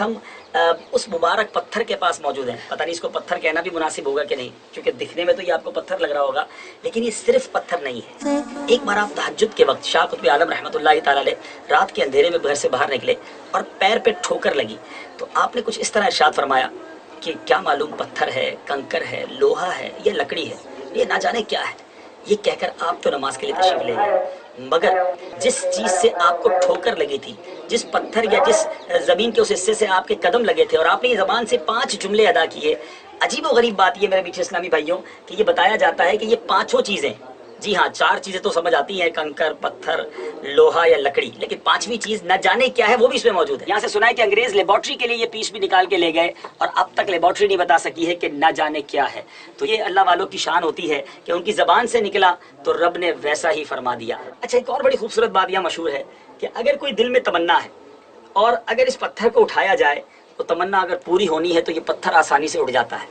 ہم اس مبارک پتھر کے پاس موجود ہیں. پتہ نہیں اس کو پتھر کہنا بھی مناسب ہوگا کہ نہیں، کیونکہ دکھنے میں تو یہ آپ کو پتھر لگ رہا ہوگا، لیکن یہ صرف پتھر نہیں ہے. ایک بار آپ تہجد کے وقت شاہ قطب عالم رحمۃ اللہ تعالی علیہ رات کے اندھیرے میں گھر سے باہر نکلے اور پیر پہ ٹھوکر لگی، تو آپ نے کچھ اس طرح ارشاد فرمایا کہ کیا معلوم پتھر ہے، کنکر ہے، لوہا ہے یا لکڑی ہے، یہ نہ جانے کیا ہے. یہ کہہ کر آپ تو نماز کے لیے تشریف لے گئے، مگر جس چیز سے آپ کو ٹھوکر لگی تھی، جس پتھر یا جس زمین کے اس حصے سے آپ کے قدم لگے تھے، اور آپ نے یہ زبان سے 5 جملے ادا کیے. عجیب و غریب بات یہ میرے میٹھے اسلامی بھائیوں کہ یہ بتایا جاتا ہے کہ یہ 5 چیزیں، جی ہاں 4 چیزیں تو سمجھ آتی ہیں، کنکر، پتھر، لوہا یا لکڑی، لیکن 5ویں چیز نہ جانے کیا ہے وہ بھی اس میں موجود ہے. یہاں سے سنا ہے کہ انگریز لیبارٹری کے لیے یہ پیس بھی نکال کے لے گئے اور اب تک لیبارٹری نہیں بتا سکی ہے کہ نہ جانے کیا ہے. تو یہ اللہ والوں کی شان ہوتی ہے کہ ان کی زبان سے نکلا تو رب نے ویسا ہی فرما دیا. اچھا، ایک اور بڑی خوبصورت بات یہاں مشہور ہے کہ اگر کوئی دل میں تمنا ہے اور اگر اس پتھر کو اٹھایا جائے تو تمنا اگر پوری ہونی ہے تو یہ پتھر آسانی سے اٹھ جاتا ہے،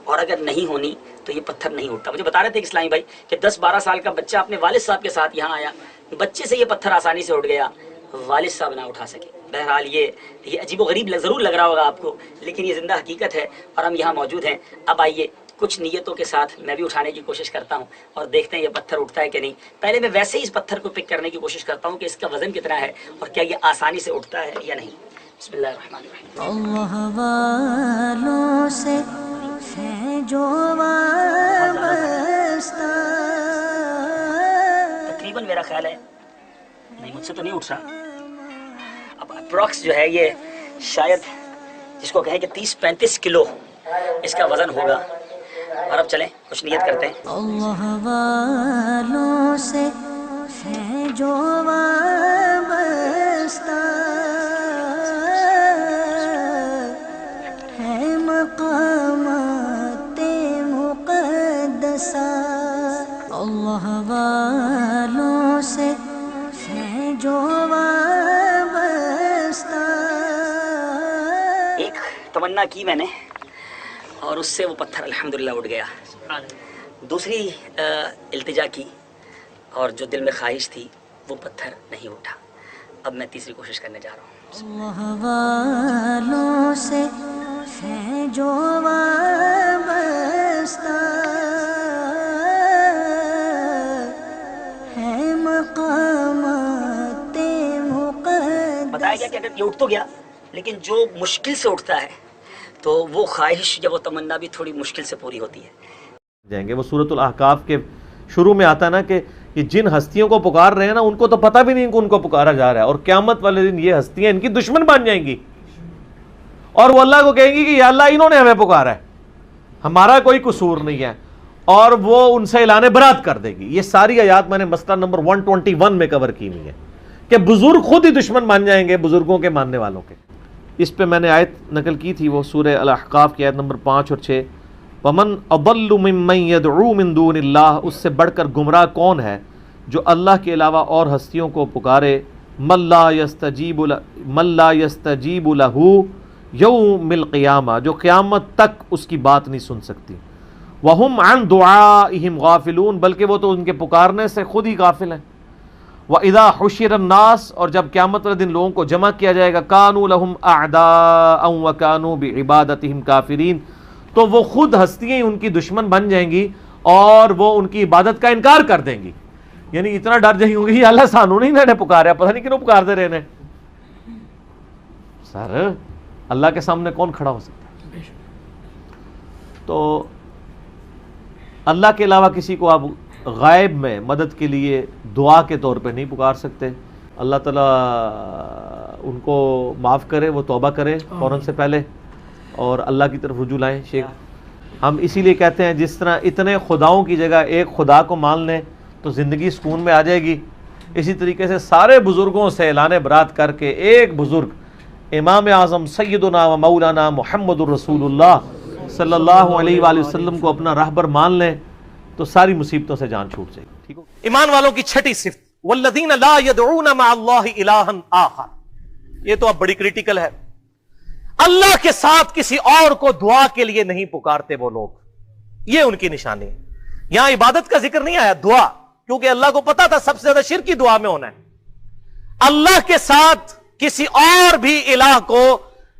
اور اگر نہیں ہونی تو یہ پتھر نہیں اٹھتا. مجھے بتا رہے تھے اسلامی بھائی کہ 10-12 سال کا بچہ اپنے والد صاحب کے ساتھ یہاں آیا، بچے سے یہ پتھر آسانی سے اٹھ گیا، والد صاحب نہ اٹھا سکے. بہرحال یہ عجیب و غریب ضرور لگ رہا ہوگا آپ کو، لیکن یہ زندہ حقیقت ہے اور ہم یہاں موجود ہیں. اب آئیے کچھ نیتوں کے ساتھ میں بھی اٹھانے کی کوشش کرتا ہوں اور دیکھتے ہیں یہ پتھر اٹھتا ہے کہ نہیں. پہلے میں ویسے ہی اس پتھر کو پک کرنے کی کوشش کرتا ہوں کہ اس کا وزن کتنا ہے اور کیا یہ آسانی سے اٹھتا ہے یا نہیں. بسم اللہ الرحمن الرحیم. اللہ والوں سے ہے جو وابستہ، تقریباً میرا خیال ہے نہیں، مجھ سے تو نہیں اٹھ رہا. اب اپروکس جو ہے یہ شاید جس کو کہیں کہ 30-35 کلو اس کا وزن ہوگا. اور اب چلیں کچھ نیت کرتے ہیں. اللہ والوں سے ہے جو وابستہ، ہے مقامات مقدسہ. اللہ والوں سے ہے جو وابستہ. ایک تمنا کی میں نے اور اس سے وہ پتھر الحمدللہ اٹھ گیا. دوسری التجا کی اور جو دل میں خواہش تھی وہ پتھر نہیں اٹھا. اب میں تیسری کوشش کرنے جا رہا ہوں. اللہ والوں سے ہے جو وابستہ، ہے مقامات مقدسہ. بتایا گیا کہ اگر یہ اٹھ تو گیا، لیکن جو مشکل سے اٹھتا ہے تو وہ خواہش یا وہ تمنا بھی تھوڑی مشکل سے پوری ہوتی ہے. جائیں گے. وہ سورۃ الاحقاف کے شروع میں آتا ہے نا کہ یہ جن ہستیوں کو پکار رہے ہیں نا ان کو تو پتہ بھی نہیں کہ ان کو پکارا جا رہا ہے، اور قیامت والے دن یہ ہستیاں ان کی دشمن بن جائیں گی اور وہ اللہ کو کہیں گی کہ یا اللہ انہوں نے ہمیں پکارا ہے، ہمارا کوئی قصور نہیں ہے، اور وہ ان سے اعلان برات کر دے گی. یہ ساری آیات میں نے مسئلہ نمبر 121 میں کور کی ہوئی ہے کہ بزرگ خود ہی دشمن بن جائیں گے بزرگوں کے ماننے والوں کے. اس پہ میں نے آیت نقل کی تھی، وہ سورہ الاحقاف کی آیت نمبر 5 اور 6. وَمَنْ أَضَلُّ مِمَّنْ يَدْعُو مِن دُونِ اللَّهِ، اس سے بڑھ کر گمراہ کون ہے جو اللہ کے علاوہ اور ہستیوں کو پکارے. مَن لَا يَسْتَجِيبُ لَهُ يَوْمِ الْقِيَامَةِ، جو قیامت تک اس کی بات نہیں سن سکتی. وَهُمْ عَنْ دُعَائِهِمْ غَافِلُونَ، بلکہ وہ تو ان کے پکارنے سے خود ہی غافل ہیں. وَإِذَا حُشِرَ النَّاسُ، اور جب قیامت والے دن لوگوں کو جمع کیا جائے گا، كَانُوا لَهُمْ أَعْدَاءً وَكَانُوا بِعِبَادَتِهِمْ كَافِرِينَ، تو وہ خود ہستیاں ان کی دشمن بن جائیں گی اور وہ ان کی عبادت کا انکار کر دیں گی. یعنی اتنا ڈر جائیں گی اللہ سانو نہیں انہوں نے پکارا، پتہ نہیں کیوں پکارتے رہنے. سر اللہ کے سامنے کون کھڑا ہو سکتا ہے؟ تو اللہ کے علاوہ کسی کو آپ غائب میں مدد کے لیے دعا کے طور پہ نہیں پکار سکتے. اللہ تعالیٰ ان کو معاف کرے، وہ توبہ کرے فوراً سے پہلے اور اللہ کی طرف رجوع لائیں. شیخ ہم اسی لیے کہتے ہیں جس طرح اتنے خداؤں کی جگہ ایک خدا کو مان لیں تو زندگی سکون میں آ جائے گی، اسی طریقے سے سارے بزرگوں سے اعلان برات کر کے ایک بزرگ امام اعظم سیدنا و مولانا محمد الرسول اللہ صلی اللہ علیہ وآلہ وسلم کو اپنا راہبر مان لیں تو ساری مصیبتوں سے جان چھوٹ جائے گی. ٹھیک ہو؟ ایمان والوں کی چھٹی صفت والذین لا يدعون مع اللہ الہا آخر، یہ تو اب بڑی کریٹیکل ہے. اللہ کے ساتھ کسی اور کو دعا کے لیے نہیں پکارتے وہ لوگ، یہ ان کی نشانی ہے. یہاں عبادت کا ذکر نہیں آیا، دعا، کیونکہ اللہ کو پتا تھا سب سے زیادہ شرک کی دعا میں ہونا ہے. اللہ کے ساتھ کسی اور بھی الہ کو